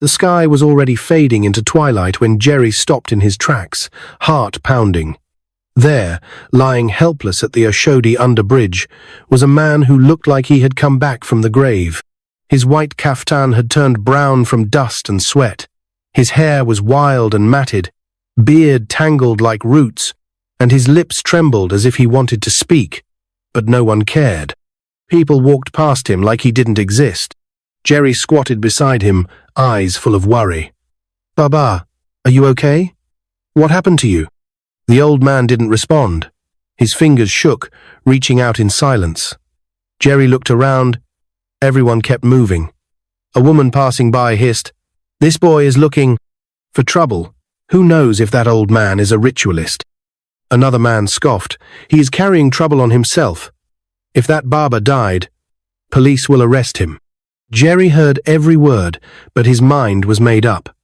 The sky was already fading into twilight when Jerry stopped in his tracks, heart pounding. There, lying helpless at the Oshodi under bridge, was a man who looked like he had come back from the grave. His white kaftan had turned brown from dust and sweat. His hair was wild and matted, beard tangled like roots, and his lips trembled as if he wanted to speak, but no one cared. People walked past him like he didn't exist. Jerry squatted beside him, eyes full of worry. "Baba, are you okay? What happened to you?" The old man didn't respond. His fingers shook, reaching out in silence. Jerry looked around. Everyone kept moving. A woman passing by hissed, "This boy is looking for trouble. Who knows if that old man is a ritualist?" Another man scoffed, "He is carrying trouble on himself. If that Baba died, police will arrest him." Jerry heard every word, but his mind was made up.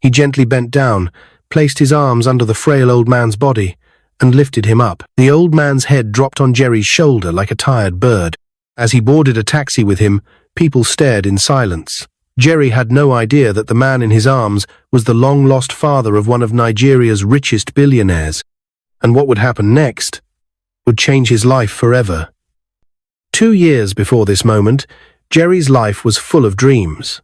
He gently bent down, placed his arms under the frail old man's body, and lifted him up. The old man's head dropped on Jerry's shoulder like a tired bird. As he boarded a taxi with him, people stared in silence. Jerry had no idea that the man in his arms was the long-lost father of one of Nigeria's richest billionaires. And what would happen next would change his life forever. 2 years before this moment, Jerry's life was full of dreams.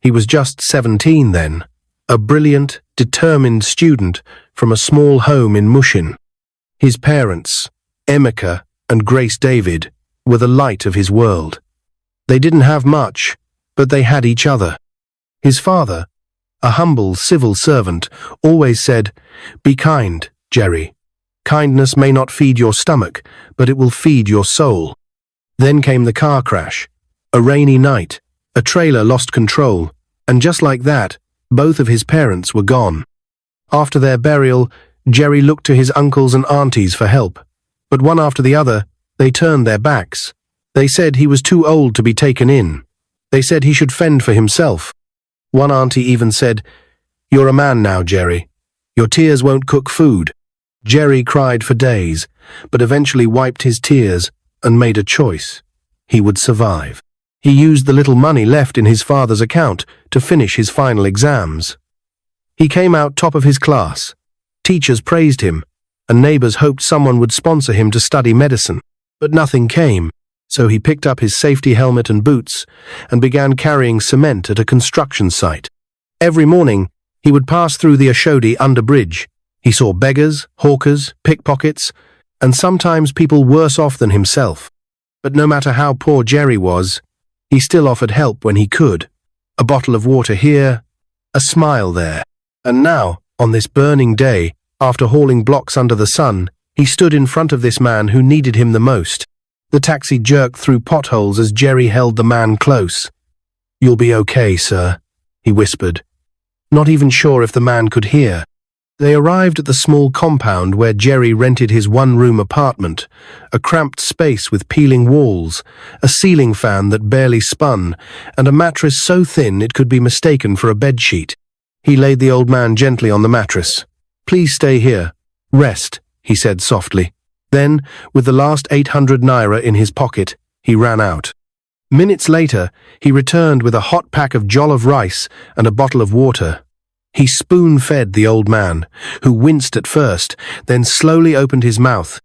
He was just 17 then, a brilliant, determined student from a small home in Mushin. His parents, Emeka and Grace David, were the light of his world. They didn't have much, but they had each other. His father, a humble civil servant, always said, "Be kind, Jerry. Kindness may not feed your stomach, but it will feed your soul." Then came the car crash. A rainy night, a trailer lost control, and just like that, both of his parents were gone. After their burial, Jerry looked to his uncles and aunties for help, but one after the other, they turned their backs. They said he was too old to be taken in. They said he should fend for himself. One auntie even said, "You're a man now, Jerry. Your tears won't cook food." Jerry cried for days, but eventually wiped his tears and made a choice. He would survive. He used the little money left in his father's account to finish his final exams. He came out top of his class. Teachers praised him, and neighbors hoped someone would sponsor him to study medicine. But nothing came, so he picked up his safety helmet and boots and began carrying cement at a construction site. Every morning, he would pass through the Oshodi under bridge. He saw beggars, hawkers, pickpockets, and sometimes people worse off than himself. But no matter how poor Jerry was, he still offered help when he could. A bottle of water here, a smile there. And now, on this burning day, after hauling blocks under the sun, he stood in front of this man who needed him the most. The taxi jerked through potholes as Jerry held the man close. "You'll be okay, sir," he whispered, not even sure if the man could hear. They arrived at the small compound where Jerry rented his one-room apartment, a cramped space with peeling walls, a ceiling fan that barely spun, and a mattress so thin it could be mistaken for a bedsheet. He laid the old man gently on the mattress. "Please stay here. Rest," he said softly. Then, with the last 800 naira in his pocket, he ran out. Minutes later, he returned with a hot pack of jollof rice and a bottle of water. He spoon-fed the old man, who winced at first, then slowly opened his mouth.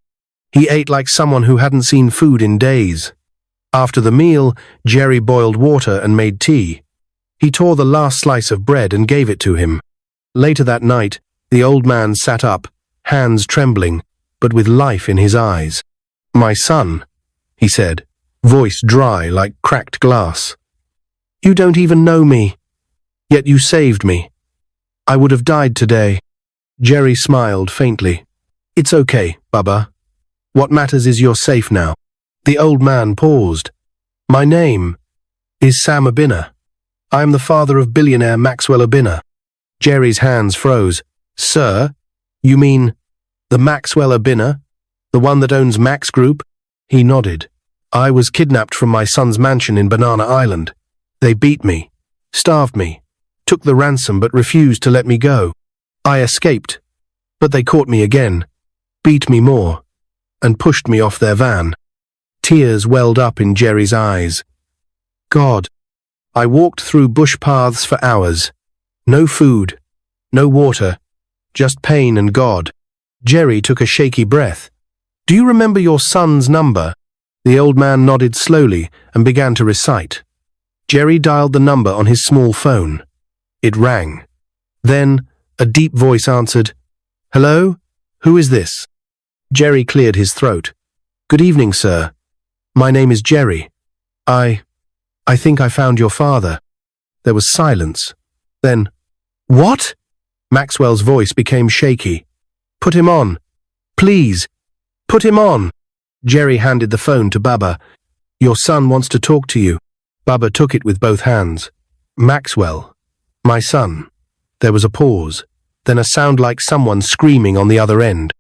He ate like someone who hadn't seen food in days. After the meal, Jerry boiled water and made tea. He tore the last slice of bread and gave it to him. Later that night, the old man sat up, hands trembling, but with life in his eyes. "My son," he said, voice dry like cracked glass. "You don't even know me, yet you saved me. I would have died today." Jerry smiled faintly. "It's okay, Baba. What matters is you're safe now." The old man paused. "My name is Sam Obinna. I am the father of billionaire Maxwell Obinna." Jerry's hands froze. "Sir, you mean the Maxwell Obinna? The one that owns Max Group?" He nodded. "I was kidnapped from my son's mansion in Banana Island. They beat me, starved me, took the ransom but refused to let me go. I escaped, but they caught me again, beat me more, and pushed me off their van." Tears welled up in Jerry's eyes. "God, I walked through bush paths for hours, No food, no water, just pain and God. Jerry took a shaky breath. Do you remember your son's number? The old man nodded slowly and began to recite. Jerry dialed the number on his small phone. It rang. Then a deep voice answered, "Hello? Who is this?" Jerry cleared his throat. "Good evening, sir. My name is Jerry. I think I found your father." There was silence. Then, "What?" Maxwell's voice became shaky. "Put him on. Please, put him on." Jerry handed the phone to Baba. "Your son wants to talk to you." Baba took it with both hands. "Maxwell, my son." There was a pause, then a sound like someone screaming on the other end.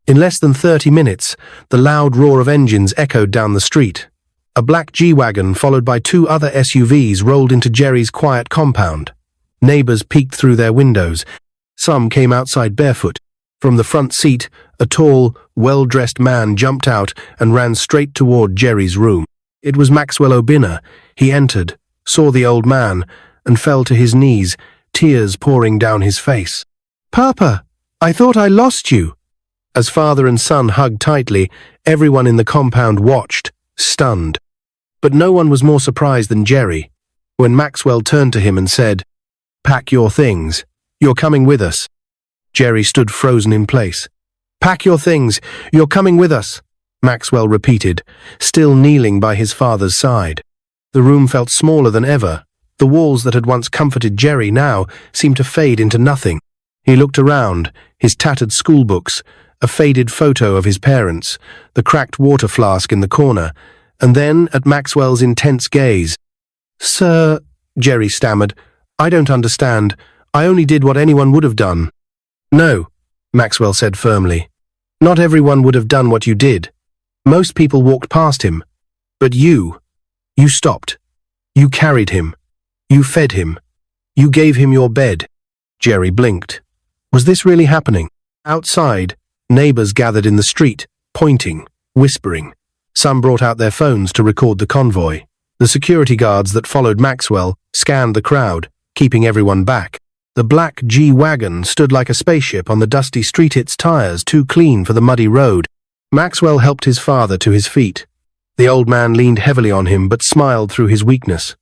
In less than 30 minutes, the loud roar of engines echoed down the street. A black G-Wagon followed by 2 other SUVs rolled into Jerry's quiet compound. Neighbors peeked through their windows. Some came outside barefoot. From the front seat, a tall, well-dressed man jumped out and ran straight toward Jerry's room. It was Maxwell O'Binner. He entered, saw the old man, and fell to his knees, tears pouring down his face. "Papa, I thought I lost you." As father and son hugged tightly, everyone in the compound watched, stunned. But no one was more surprised than Jerry, when Maxwell turned to him and said, "Pack your things. You're coming with us." Jerry stood frozen in place. "Pack your things. You're coming with us," Maxwell repeated, still kneeling by his father's side. The room felt smaller than ever. The walls that had once comforted Jerry now seemed to fade into nothing. He looked around, his tattered schoolbooks, a faded photo of his parents, the cracked water flask in the corner, and then at Maxwell's intense gaze. "Sir," Jerry stammered, "I don't understand. I only did what anyone would have done." "No," Maxwell said firmly. "Not everyone would have done what you did. Most people walked past him. But you stopped. You carried him. You fed him. You gave him your bed." Jerry blinked. Was this really happening? Outside, neighbors gathered in the street, pointing, whispering. Some brought out their phones to record the convoy. The security guards that followed Maxwell scanned the crowd, keeping everyone back. The black G-Wagon stood like a spaceship on the dusty street, its tires too clean for the muddy road. Maxwell helped his father to his feet. The old man leaned heavily on him but smiled through his weakness.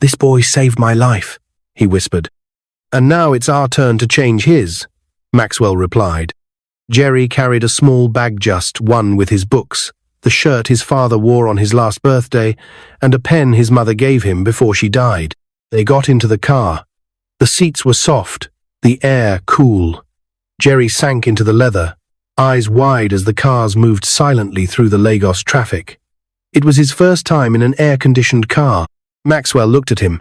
"This boy saved my life," he whispered. "And now it's our turn to change his," Maxwell replied. Jerry carried a small bag, just one with his books, the shirt his father wore on his last birthday, and a pen his mother gave him before she died. They got into the car. The seats were soft, the air cool. Jerry sank into the leather, eyes wide as the cars moved silently through the Lagos traffic. It was his first time in an air-conditioned car. Maxwell looked at him.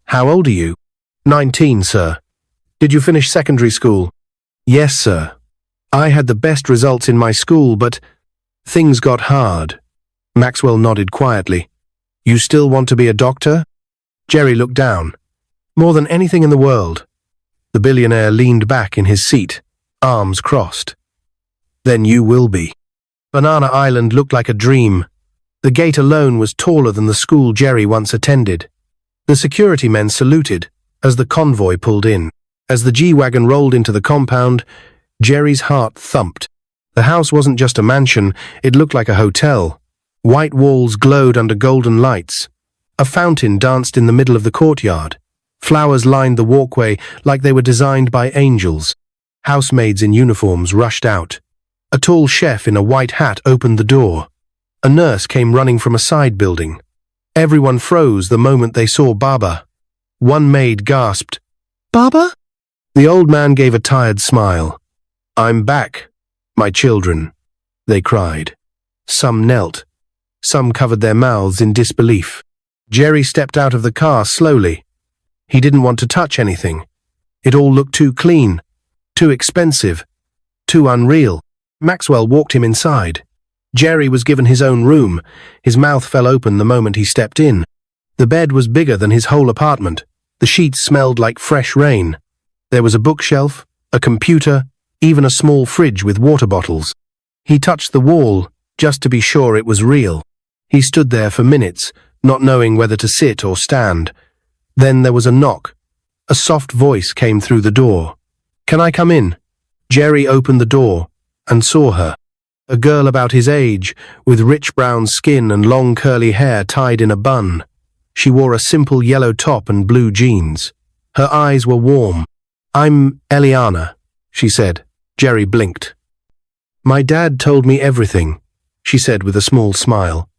"How old are you?" 19, sir." "Did you finish secondary school?" "Yes, sir. I had the best results in my school, but things got hard." Maxwell nodded quietly. "You still want to be a doctor?" Jerry looked down. "More than anything in the world." The billionaire leaned back in his seat, arms crossed. "Then you will be." Banana Island looked like a dream. The gate alone was taller than the school Jerry once attended. The security men saluted as the convoy pulled in. As the G-Wagon rolled into the compound, Jerry's heart thumped. The house wasn't just a mansion, it looked like a hotel. White walls glowed under golden lights. A fountain danced in the middle of the courtyard. Flowers lined the walkway like they were designed by angels. Housemaids in uniforms rushed out. A tall chef in a white hat opened the door. A nurse came running from a side building. Everyone froze the moment they saw Baba. One maid gasped, "Baba?" The old man gave a tired smile. "I'm back, my children," they cried. Some knelt. Some covered their mouths in disbelief. Jerry stepped out of the car slowly. He didn't want to touch anything. It all looked too clean, too expensive, too unreal. Maxwell walked him inside. Jerry was given his own room. His mouth fell open the moment he stepped in. The bed was bigger than his whole apartment. The sheets smelled like fresh rain. There was a bookshelf, a computer, even a small fridge with water bottles. He touched the wall, just to be sure it was real. He stood there for minutes, not knowing whether to sit or stand. Then there was a knock. A soft voice came through the door. "Can I come in?" Jerry opened the door and saw her. A girl about his age, with rich brown skin and long curly hair tied in a bun. She wore a simple yellow top and blue jeans. Her eyes were warm. "I'm Eliana," she said. Jerry blinked. "My dad told me everything," she said with a small smile.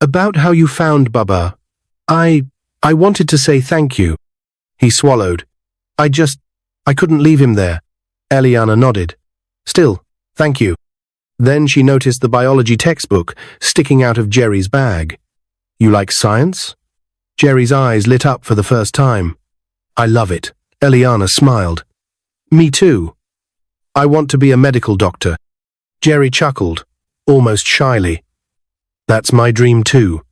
"About how you found Baba. I wanted to say thank you." He swallowed. I couldn't leave him there." Eliana nodded. "Still, thank you." Then she noticed the biology textbook sticking out of Jerry's bag. "You like science?" Jerry's eyes lit up for the first time. "I love it." Eliana smiled. "Me too. I want to be a medical doctor." Jerry chuckled, almost shyly. "That's my dream too."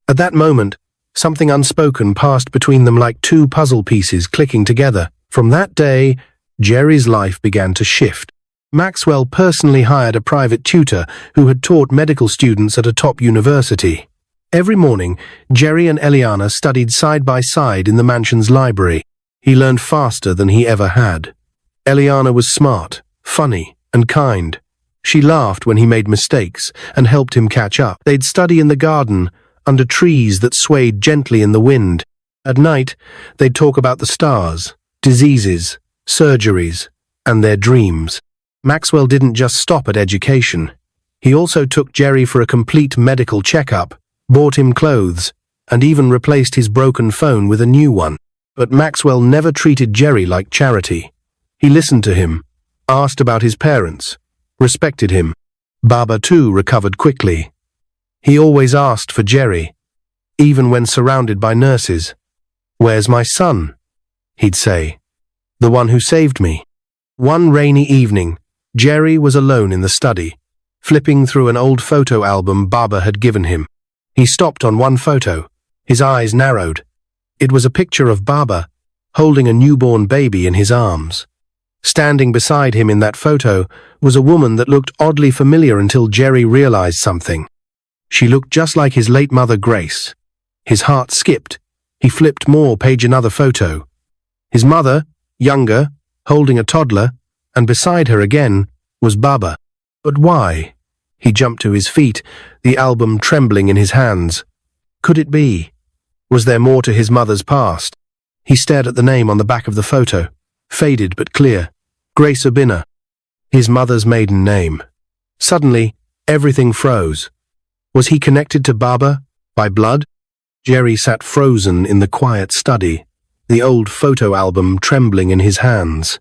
At that moment, something unspoken passed between them like two puzzle pieces clicking together. From that day, Jerry's life began to shift. Maxwell personally hired a private tutor who had taught medical students at a top university. Every morning, Jerry and Eliana studied side by side in the mansion's library. He learned faster than he ever had. Eliana was smart, funny, and kind. She laughed when he made mistakes and helped him catch up. They'd study in the garden, under trees that swayed gently in the wind. At night, they'd talk about the stars, diseases, surgeries, and their dreams. Maxwell didn't just stop at education. He also took Jerry for a complete medical checkup, bought him clothes, and even replaced his broken phone with a new one. But Maxwell never treated Jerry like charity. He listened to him, asked about his parents, respected him. Baba too recovered quickly. He always asked for Jerry, even when surrounded by nurses. "Where's my son?" he'd say. "The one who saved me." One rainy evening, Jerry was alone in the study, flipping through an old photo album Baba had given him. He stopped on one photo. His eyes narrowed. It was a picture of Baba, holding a newborn baby in his arms. Standing beside him in that photo was a woman that looked oddly familiar until Jerry realized something. She looked just like his late mother, Grace. His heart skipped. He flipped more, page another photo. His mother, younger, holding a toddler, and beside her again was Baba. But why? He jumped to his feet, the album trembling in his hands. Could it be? Was there more to his mother's past? He stared at the name on the back of the photo, faded but clear. Grace Urbina, his mother's maiden name. Suddenly, everything froze. Was he connected to Baba by blood? Jerry sat frozen in the quiet study, the old photo album trembling in his hands.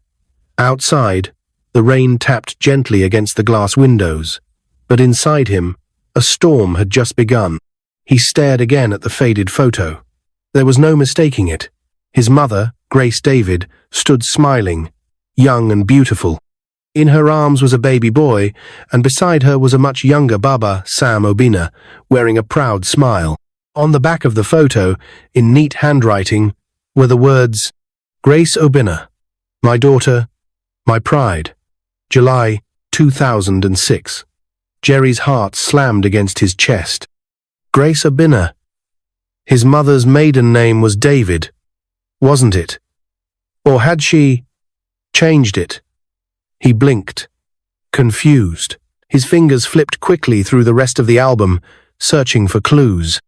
Outside, the rain tapped gently against the glass windows, but inside him, a storm had just begun. He stared again at the faded photo. There was no mistaking it. His mother, Grace David, stood smiling, young and beautiful. In her arms was a baby boy, and beside her was a much younger Baba, Sam Obina, wearing a proud smile. On the back of the photo, in neat handwriting, were the words, "Grace Obina, my daughter, my pride, July 2006. Jerry's heart slammed against his chest. Grace Urbina. His mother's maiden name was David, wasn't it? Or had she changed it? He blinked, confused. His fingers flipped quickly through the rest of the album, searching for clues.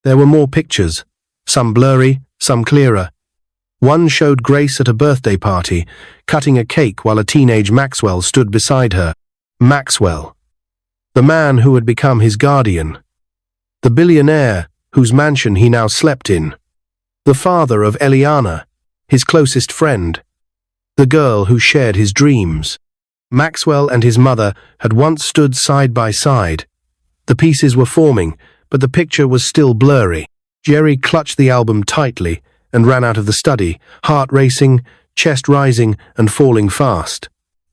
There were more pictures, some blurry, some clearer. One showed Grace at a birthday party, cutting a cake while a teenage Maxwell stood beside her. Maxwell, the man who had become his guardian. The billionaire whose mansion he now slept in. The father of Eliana, his closest friend. The girl who shared his dreams. Maxwell and his mother had once stood side by side. The pieces were forming, but the picture was still blurry. Jerry clutched the album tightly and ran out of the study, heart racing, chest rising and falling fast.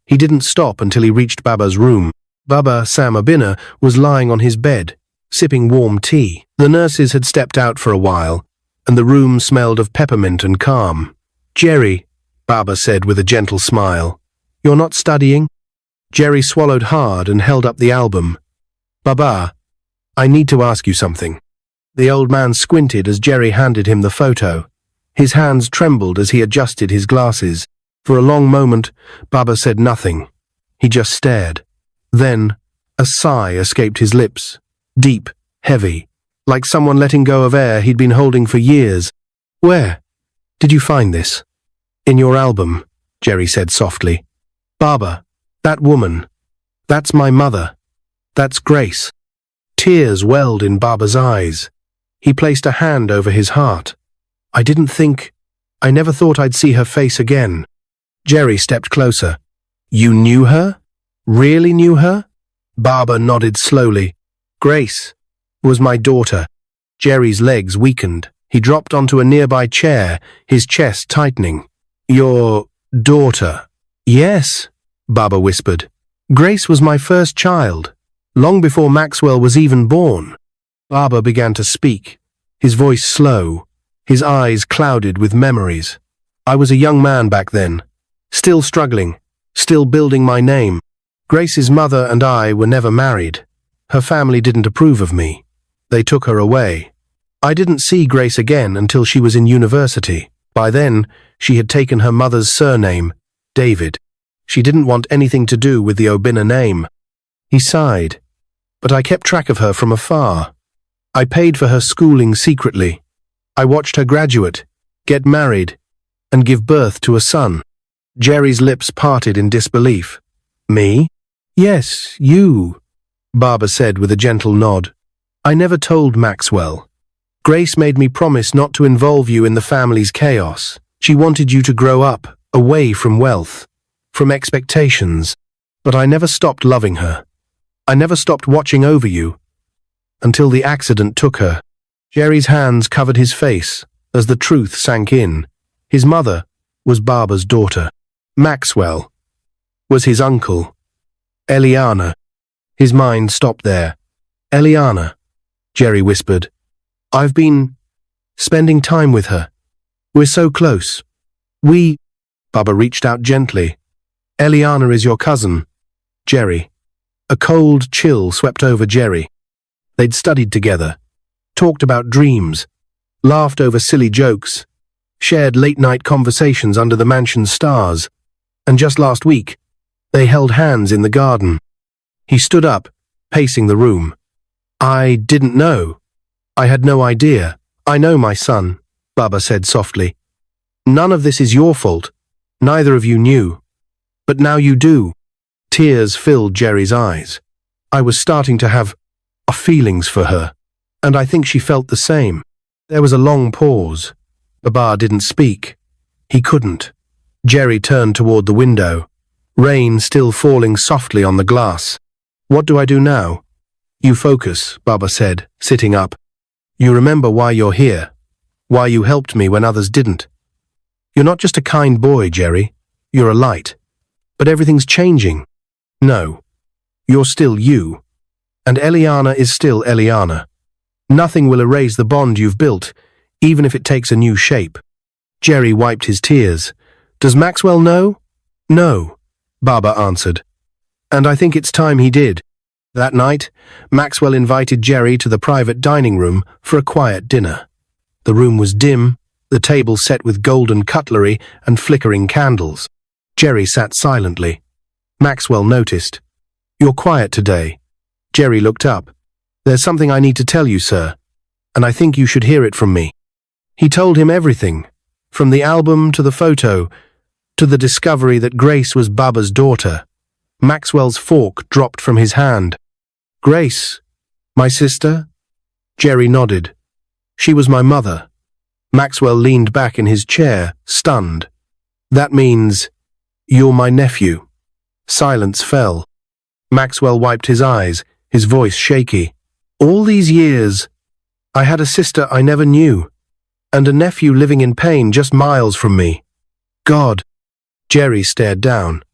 He didn't stop until he reached Baba's room. Baba, Sam Urbina, was lying on his bed, sipping warm tea. The nurses had stepped out for a while, and the room smelled of peppermint and calm. "Jerry," Baba said with a gentle smile, "you're not studying?" Jerry swallowed hard and held up the album. "Baba, I need to ask you something." The old man squinted as Jerry handed him the photo. His hands trembled as he adjusted his glasses. For a long moment, Baba said nothing. He just stared. Then, a sigh escaped his lips. Deep, heavy, like someone letting go of air he'd been holding for years. "Where did you find this?" "In your album," Jerry said softly. "Baba, that woman, that's my mother. That's Grace." Tears welled in Baba's eyes. He placed a hand over his heart. I never thought I'd see her face again." Jerry stepped closer. "You knew her? Really knew her?" Baba nodded slowly. "Grace was my daughter." Jerry's legs weakened. He dropped onto a nearby chair, his chest tightening. "Your daughter?" "Yes," Baba whispered. "Grace was my first child, long before Maxwell was even born." Baba began to speak, his voice slow, his eyes clouded with memories. "I was a young man back then, still struggling, still building my name. Grace's mother and I were never married. Her family didn't approve of me. They took her away. I didn't see Grace again until she was in university. By then, she had taken her mother's surname, David. She didn't want anything to do with the Obina name." He sighed. "But I kept track of her from afar. I paid for her schooling secretly. I watched her graduate, get married, and give birth to a son." Jerry's lips parted in disbelief. "Me?" "Yes, you," Baba said with a gentle nod. "I never told Maxwell. Grace made me promise not to involve you in the family's chaos. She wanted you to grow up, away from wealth, from expectations. But I never stopped loving her. I never stopped watching over you, until the accident took her." Jerry's hands covered his face as the truth sank in. His mother was Baba's daughter. Maxwell was his uncle. Eliana. His mind stopped there. "Eliana," Jerry whispered. "I've been spending time with her. We're so close. Baba reached out gently. "Eliana is your cousin, Jerry." A cold chill swept over Jerry. They'd studied together, talked about dreams, laughed over silly jokes, shared late-night conversations under the mansion's stars, and just last week, they held hands in the garden. He stood up, pacing the room. "I didn't know. I had no idea." "I know, my son," Baba said softly. "None of this is your fault. Neither of you knew. But now you do." Tears filled Jerry's eyes. "I was starting to have feelings for her, and I think she felt the same." There was a long pause. Baba didn't speak. He couldn't. Jerry turned toward the window, rain still falling softly on the glass. "What do I do now?" "You focus," Baba said, sitting up. "You remember why you're here, why you helped me when others didn't. You're not just a kind boy, Jerry. You're a light. But everything's changing. No, you're still you. And Eliana is still Eliana. Nothing will erase the bond you've built, even if it takes a new shape." Jerry wiped his tears. "Does Maxwell know?" "No," Baba answered. "And I think it's time he did." That night, Maxwell invited Jerry to the private dining room for a quiet dinner. The room was dim, the table set with golden cutlery and flickering candles. Jerry sat silently. Maxwell noticed. "You're quiet today." Jerry looked up. "There's something I need to tell you, sir, and I think you should hear it from me." He told him everything, from the album to the photo, to the discovery that Grace was Baba's daughter. Maxwell's fork dropped from his hand. "Grace, my sister?" Jerry nodded. "She was my mother." Maxwell leaned back in his chair, stunned. "That means you're my nephew." Silence fell. Maxwell wiped his eyes, his voice shaky. "All these years, I had a sister I never knew, and a nephew living in pain just miles from me. God." Jerry stared down.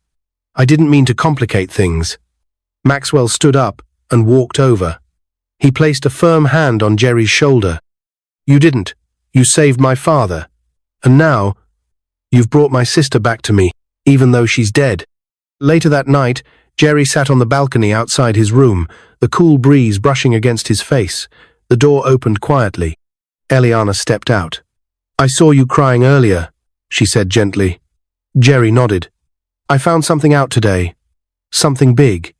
"I didn't mean to complicate things." Maxwell stood up and walked over. He placed a firm hand on Jerry's shoulder. "You didn't. You saved my father. And now, you've brought my sister back to me, even though she's dead." Later that night, Jerry sat on the balcony outside his room, the cool breeze brushing against his face. The door opened quietly. Eliana stepped out. I saw you crying earlier, she said gently. Jerry nodded. I found something out today. Something big.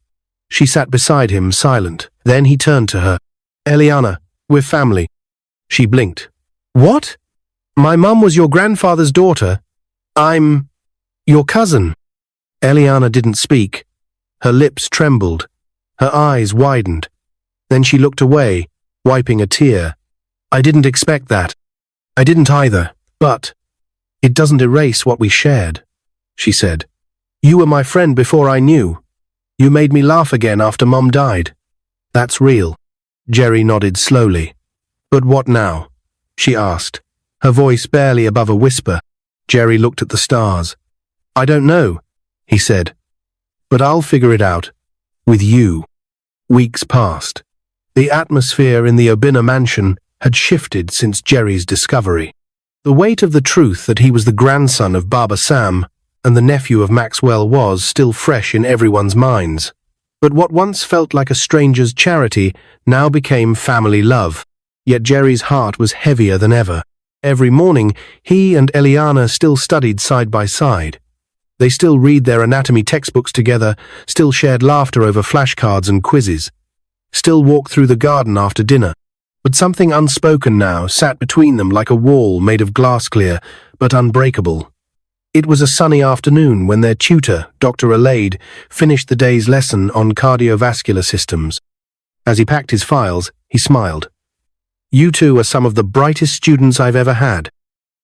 She sat beside him, silent. Then he turned to her. Eliana, we're family. She blinked. What? My mum was your grandfather's daughter. I'm your cousin. Eliana didn't speak. Her lips trembled. Her eyes widened. Then she looked away, wiping a tear. I didn't expect that. I didn't either, but it doesn't erase what we shared, she said. You were my friend before I knew. You made me laugh again after Mum died. That's real. Jerry nodded slowly. But what now? She asked, her voice barely above a whisper. Jerry looked at the stars. I don't know, he said. But I'll figure it out. With you. Weeks passed. The atmosphere in the Urbina mansion had shifted since Jerry's discovery. The weight of the truth that he was the grandson of Baba Sam and the nephew of Maxwell was still fresh in everyone's minds. But what once felt like a stranger's charity now became family love. Yet Jerry's heart was heavier than ever. Every morning, he and Eliana still studied side by side. They still read their anatomy textbooks together, still shared laughter over flashcards and quizzes, still walked through the garden after dinner. But something unspoken now sat between them like a wall made of glass clear, but unbreakable. It was a sunny afternoon when their tutor, Dr. Alade, finished the day's lesson on cardiovascular systems. As he packed his files, he smiled. You two are some of the brightest students I've ever had.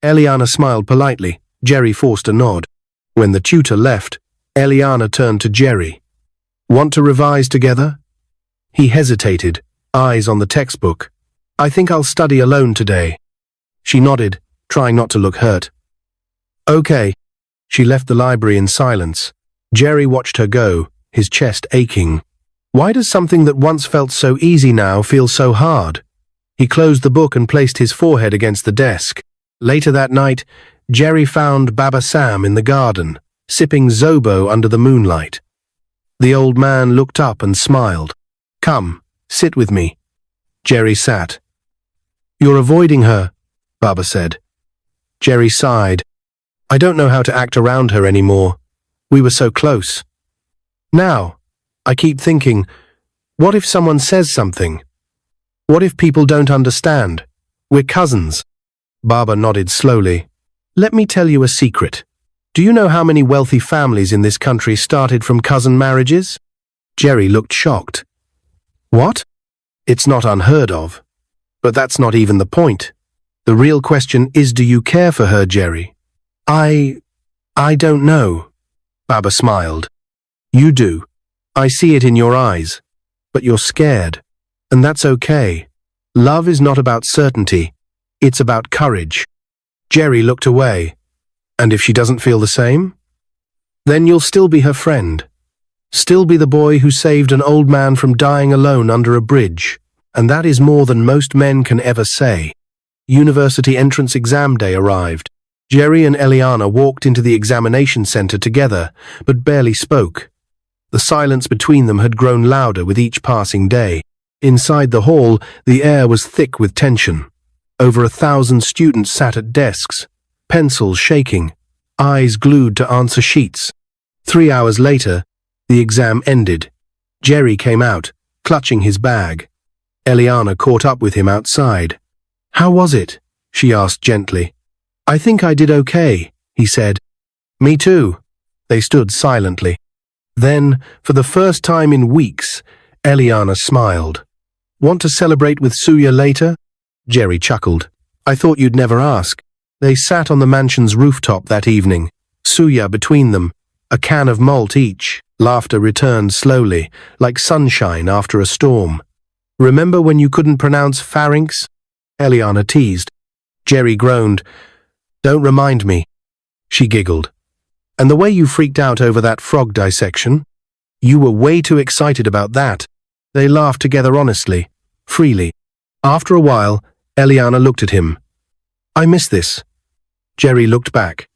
Eliana smiled politely. Jerry forced a nod. When the tutor left, Eliana turned to Jerry. Want to revise together? He hesitated, eyes on the textbook. I think I'll study alone today. She nodded, trying not to look hurt. Okay. She left the library in silence. Jerry watched her go, his chest aching. Why does something that once felt so easy now feel so hard? He closed the book and placed his forehead against the desk. Later that night, Jerry found Baba Sam in the garden, sipping Zobo under the moonlight. The old man looked up and smiled. Come, sit with me. Jerry sat. You're avoiding her, Baba said. Jerry sighed. I don't know how to act around her anymore. We were so close. Now, I keep thinking, what if someone says something? What if people don't understand? We're cousins. Baba nodded slowly. Let me tell you a secret. Do you know how many wealthy families in this country started from cousin marriages? Jerry looked shocked. What? It's not unheard of. But that's not even the point. The real question is, do you care for her, Jerry? I don't know. Baba smiled. You do. I see it in your eyes. But you're scared. And that's okay. Love is not about certainty. It's about courage. Jerry looked away. And if she doesn't feel the same? Then you'll still be her friend. Still be the boy who saved an old man from dying alone under a bridge. And that is more than most men can ever say. University entrance exam day arrived. Jerry and Eliana walked into the examination center together, but barely spoke. The silence between them had grown louder with each passing day. Inside the hall, the air was thick with tension. Over 1,000 students sat at desks, pencils shaking, eyes glued to answer sheets. 3 hours later, the exam ended. Jerry came out, clutching his bag. Eliana caught up with him outside. How was it? She asked gently. I think I did okay, he said. Me too. They stood silently. Then, for the first time in weeks, Eliana smiled. Want to celebrate with Suya later? Jerry chuckled. I thought you'd never ask. They sat on the mansion's rooftop that evening, Suya between them, a can of malt each. Laughter returned slowly, like sunshine after a storm. Remember when you couldn't pronounce pharynx? Eliana teased. Jerry groaned. Don't remind me. She giggled. And the way you freaked out over that frog dissection? You were way too excited about that. They laughed together honestly, freely. After a while, Eliana looked at him. I miss this. Jerry looked back.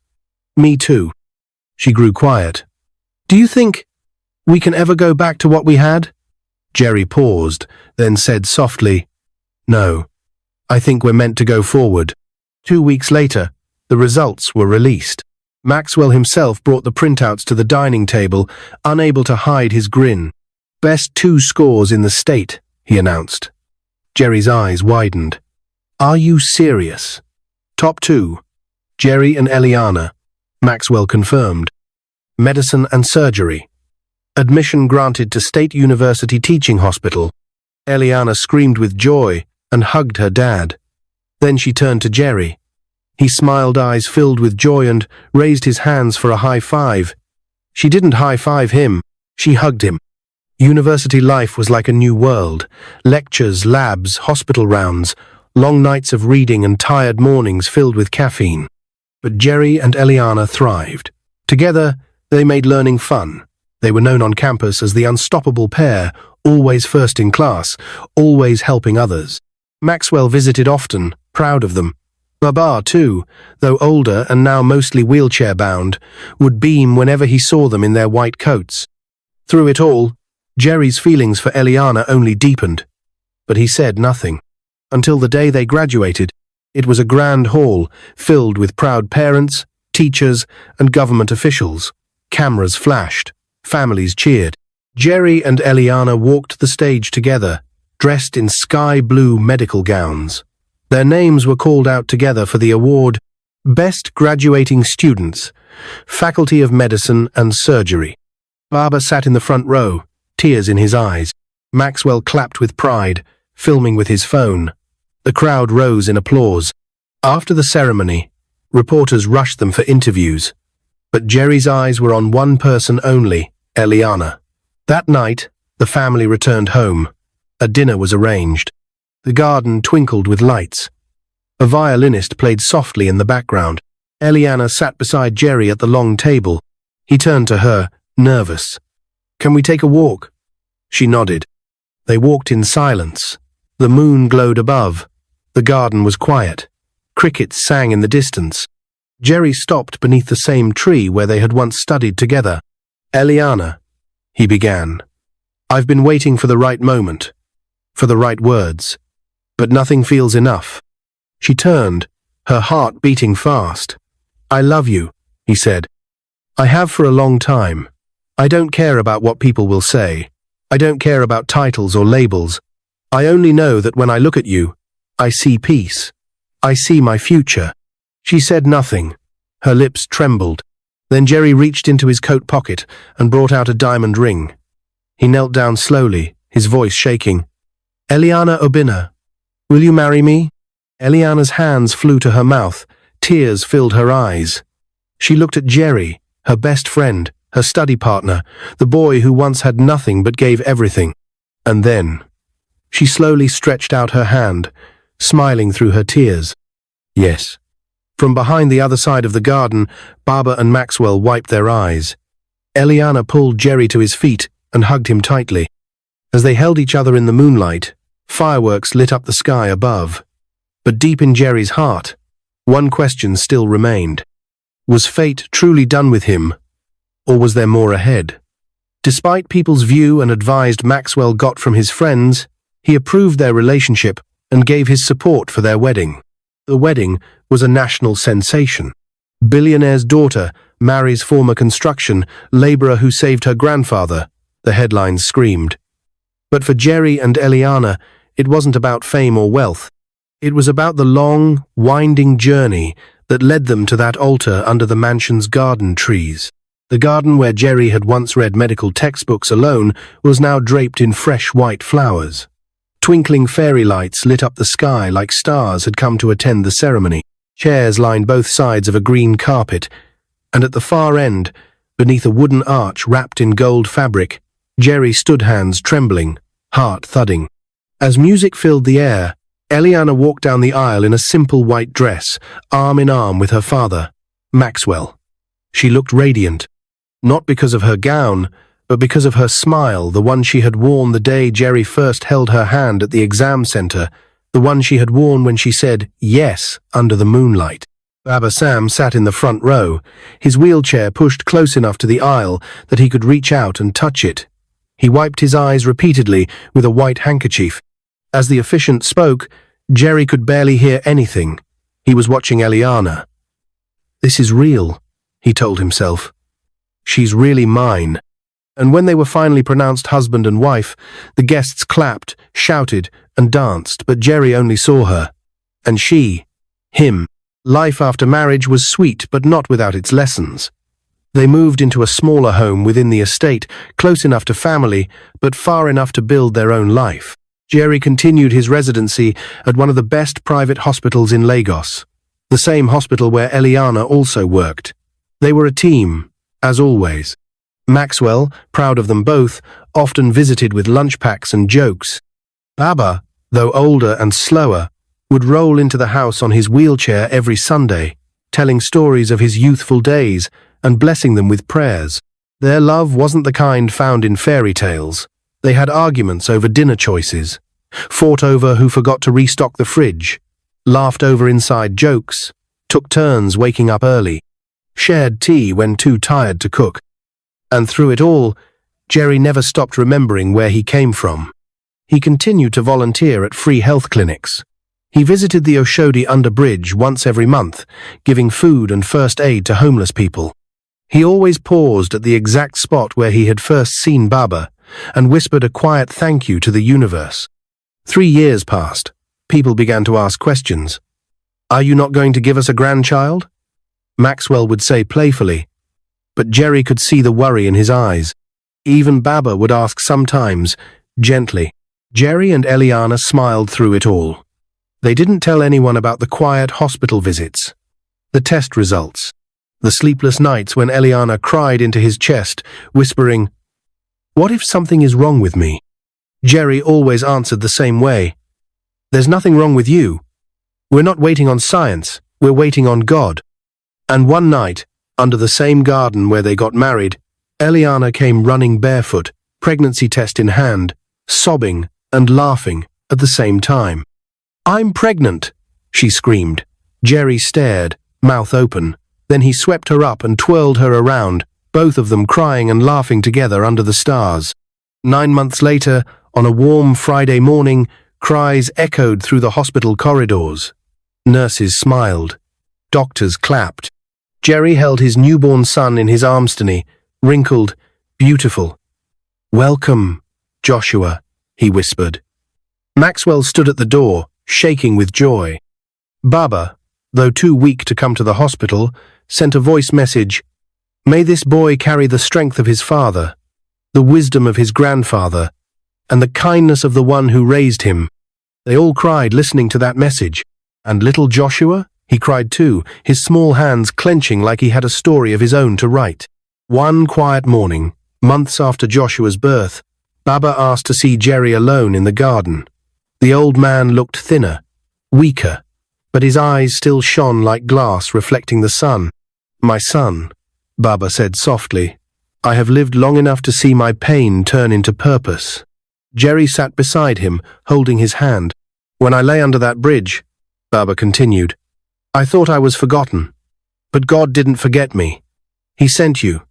Me too. She grew quiet. Do you think we can ever go back to what we had? Jerry paused, then said softly, No. I think we're meant to go forward. 2 weeks later, the results were released. Maxwell himself brought the printouts to the dining table, unable to hide his grin. "Best 2 scores in the state," he announced. Jerry's eyes widened. "Are you serious?" "Top 2. Jerry and Eliana," Maxwell confirmed. "Medicine and surgery. Admission granted to State University Teaching Hospital." Eliana screamed with joy and hugged her dad. Then she turned to Jerry. He smiled, eyes filled with joy, and raised his hands for a high five. She didn't high-five him, she hugged him. University life was like a new world. Lectures, labs, hospital rounds, long nights of reading and tired mornings filled with caffeine. But Jerry and Eliana thrived. Together, they made learning fun. They were known on campus as the unstoppable pair, always first in class, always helping others. Maxwell visited often, proud of them. Baba, too, though older and now mostly wheelchair-bound, would beam whenever he saw them in their white coats. Through it all, Jerry's feelings for Eliana only deepened. But he said nothing. Until the day they graduated, it was a grand hall filled with proud parents, teachers, and government officials. Cameras flashed. Families cheered. Jerry and Eliana walked the stage together, dressed in sky-blue medical gowns. Their names were called out together for the award, Best Graduating Students, Faculty of Medicine and Surgery. Baba sat in the front row, tears in his eyes. Maxwell clapped with pride, filming with his phone. The crowd rose in applause. After the ceremony, reporters rushed them for interviews. But Jerry's eyes were on one person only, Eliana. That night, the family returned home. A dinner was arranged. The garden twinkled with lights. A violinist played softly in the background. Eliana sat beside Jerry at the long table. He turned to her, nervous. "Can we take a walk?" She nodded. They walked in silence. The moon glowed above. The garden was quiet. Crickets sang in the distance. Jerry stopped beneath the same tree where they had once studied together. "Eliana," he began, "I've been waiting for the right moment, for the right words. But nothing feels enough." She turned, her heart beating fast. "I love you," he said. "I have for a long time. I don't care about what people will say. I don't care about titles or labels. I only know that when I look at you, I see peace. I see my future." She said nothing. Her lips trembled. Then Jerry reached into his coat pocket and brought out a diamond ring. He knelt down slowly, his voice shaking. "Eliana Obinna, will you marry me?" Eliana's hands flew to her mouth. Tears filled her eyes. She looked at Jerry, her best friend, her study partner, the boy who once had nothing but gave everything. And then, she slowly stretched out her hand, smiling through her tears. "Yes." From behind the other side of the garden, Baba and Maxwell wiped their eyes. Eliana pulled Jerry to his feet and hugged him tightly. As they held each other in the moonlight, fireworks lit up the sky above. But deep in Jerry's heart, one question still remained. Was fate truly done with him, or was there more ahead? Despite people's view and advised Maxwell got from his friends, he approved their relationship and gave his support for their wedding. The wedding was a national sensation. Billionaire's daughter marries former construction laborer who saved her grandfather, the headlines screamed. But for Jerry and Eliana, it wasn't about fame or wealth. It was about the long, winding journey that led them to that altar under the mansion's garden trees. The garden where Jerry had once read medical textbooks alone was now draped in fresh white flowers. Twinkling fairy lights lit up the sky like stars had come to attend the ceremony. Chairs lined both sides of a green carpet, and at the far end, beneath a wooden arch wrapped in gold fabric, Jerry stood, hands trembling, heart thudding. As music filled the air, Eliana walked down the aisle in a simple white dress, arm in arm with her father, Maxwell. She looked radiant, not because of her gown, but because of her smile, the one she had worn the day Jerry first held her hand at the exam center, the one she had worn when she said yes under the moonlight. Baba Sam sat in the front row, his wheelchair pushed close enough to the aisle that he could reach out and touch it. He wiped his eyes repeatedly with a white handkerchief. As the officiant spoke, Jerry could barely hear anything. He was watching Eliana. "This is real," he told himself. "She's really mine." And when they were finally pronounced husband and wife, the guests clapped, shouted, and danced, but Jerry only saw her. And she, him. Life after marriage was sweet, but not without its lessons. They moved into a smaller home within the estate, close enough to family, but far enough to build their own life. Jerry continued his residency at one of the best private hospitals in Lagos, the same hospital where Eliana also worked. They were a team, as always. Maxwell, proud of them both, often visited with lunch packs and jokes. Baba, though older and slower, would roll into the house on his wheelchair every Sunday, telling stories of his youthful days and blessing them with prayers. Their love wasn't the kind found in fairy tales. They had arguments over dinner choices, fought over who forgot to restock the fridge, laughed over inside jokes, took turns waking up early, shared tea when too tired to cook. And through it all, Jerry never stopped remembering where he came from. He continued to volunteer at free health clinics. He visited the Oshodi Under Bridge once every month, giving food and first aid to homeless people. He always paused at the exact spot where he had first seen Baba and whispered a quiet thank you to the universe. 3 years passed. People began to ask questions. "Are you not going to give us a grandchild?" Maxwell would say playfully, but Jerry could see the worry in his eyes. Even Baba would ask sometimes, gently. Jerry and Eliana smiled through it all. They didn't tell anyone about the quiet hospital visits, the test results, the sleepless nights when Eliana cried into his chest, whispering, "What if something is wrong with me?" Jerry always answered the same way. "There's nothing wrong with you. We're not waiting on science, we're waiting on God." And one night, under the same garden where they got married, Eliana came running barefoot, pregnancy test in hand, sobbing and laughing at the same time. "I'm pregnant," she screamed. Jerry stared, mouth open. Then he swept her up and twirled her around, both of them crying and laughing together under the stars. 9 months later, on a warm Friday morning, cries echoed through the hospital corridors. Nurses smiled. Doctors clapped. Jerry held his newborn son in his arms, wrinkled, beautiful. "Welcome, Joshua," he whispered. Maxwell stood at the door, shaking with joy. Baba, though too weak to come to the hospital, sent a voice message. "May this boy carry the strength of his father, the wisdom of his grandfather, and the kindness of the one who raised him." They all cried listening to that message. And little Joshua? He cried too, his small hands clenching like he had a story of his own to write. One quiet morning, months after Joshua's birth, Baba asked to see Jerry alone in the garden. The old man looked thinner, weaker, but his eyes still shone like glass reflecting the sun. "My son," Baba said softly, "I have lived long enough to see my pain turn into purpose." Jerry sat beside him, holding his hand. "When I lay under that bridge," Baba continued, "I thought I was forgotten. But God didn't forget me. He sent you,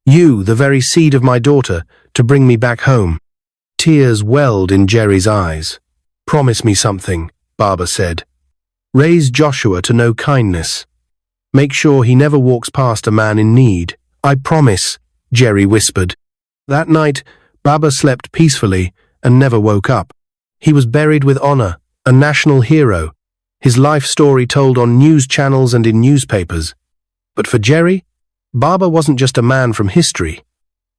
the very seed of my daughter, to bring me back home." Tears welled in Jerry's eyes. "Promise me something," Baba said. "Raise Joshua to know kindness. Make sure he never walks past a man in need." "I promise," Jerry whispered. That night, Baba slept peacefully and never woke up. He was buried with honor, a national hero, his life story told on news channels and in newspapers. But for Jerry, Baba wasn't just a man from history.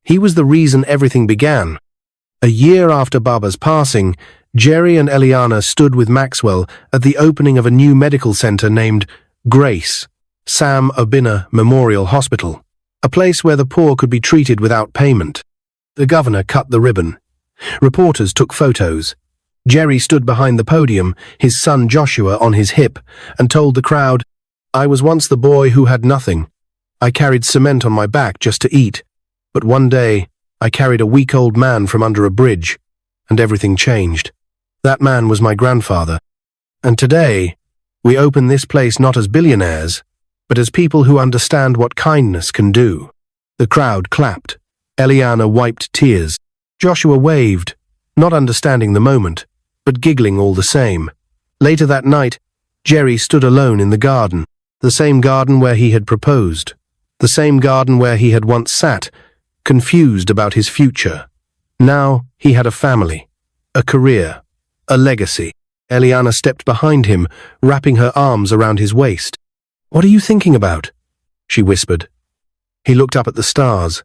He was the reason everything began. A year after Baba's passing, Jerry and Eliana stood with Maxwell at the opening of a new medical center named Grace, Sam Obinna Memorial Hospital, a place where the poor could be treated without payment. The governor cut the ribbon. Reporters took photos. Jerry stood behind the podium, his son Joshua on his hip, and told the crowd, "I was once the boy who had nothing. I carried cement on my back just to eat. But one day, I carried a weak old man from under a bridge, and everything changed. That man was my grandfather. And today, we open this place not as billionaires, but as people who understand what kindness can do." The crowd clapped. Eliana wiped tears. Joshua waved, not understanding the moment, but giggling all the same. Later that night, Jerry stood alone in the garden, the same garden where he had proposed, the same garden where he had once sat, confused about his future. Now he had a family, a career, a legacy. Eliana stepped behind him, wrapping her arms around his waist. "What are you thinking about?" she whispered. He looked up at the stars.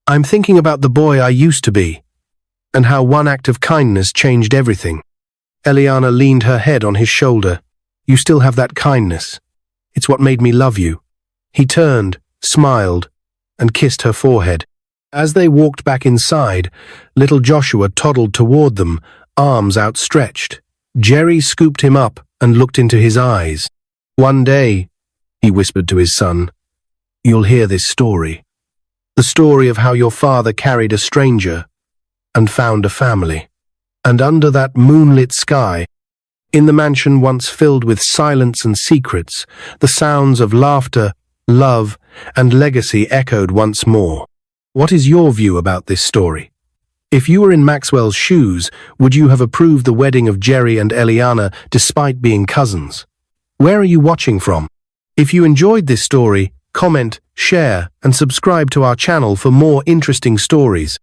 "I'm thinking about the boy I used to be, and how one act of kindness changed everything." Eliana leaned her head on his shoulder. "You still have that kindness. It's what made me love you." He turned, smiled, and kissed her forehead. As they walked back inside, little Joshua toddled toward them, arms outstretched. Jerry scooped him up and looked into his eyes. "One day," he whispered to his son, "you'll hear this story. The story of how your father carried a stranger and found a family. And under that moonlit sky, in the mansion once filled with silence and secrets, the sounds of laughter, love, and legacy echoed once more." What is your view about this story? If you were in Maxwell's shoes, would you have approved the wedding of Jerry and Eliana despite being cousins? Where are you watching from? If you enjoyed this story, comment, share, and subscribe to our channel for more interesting stories.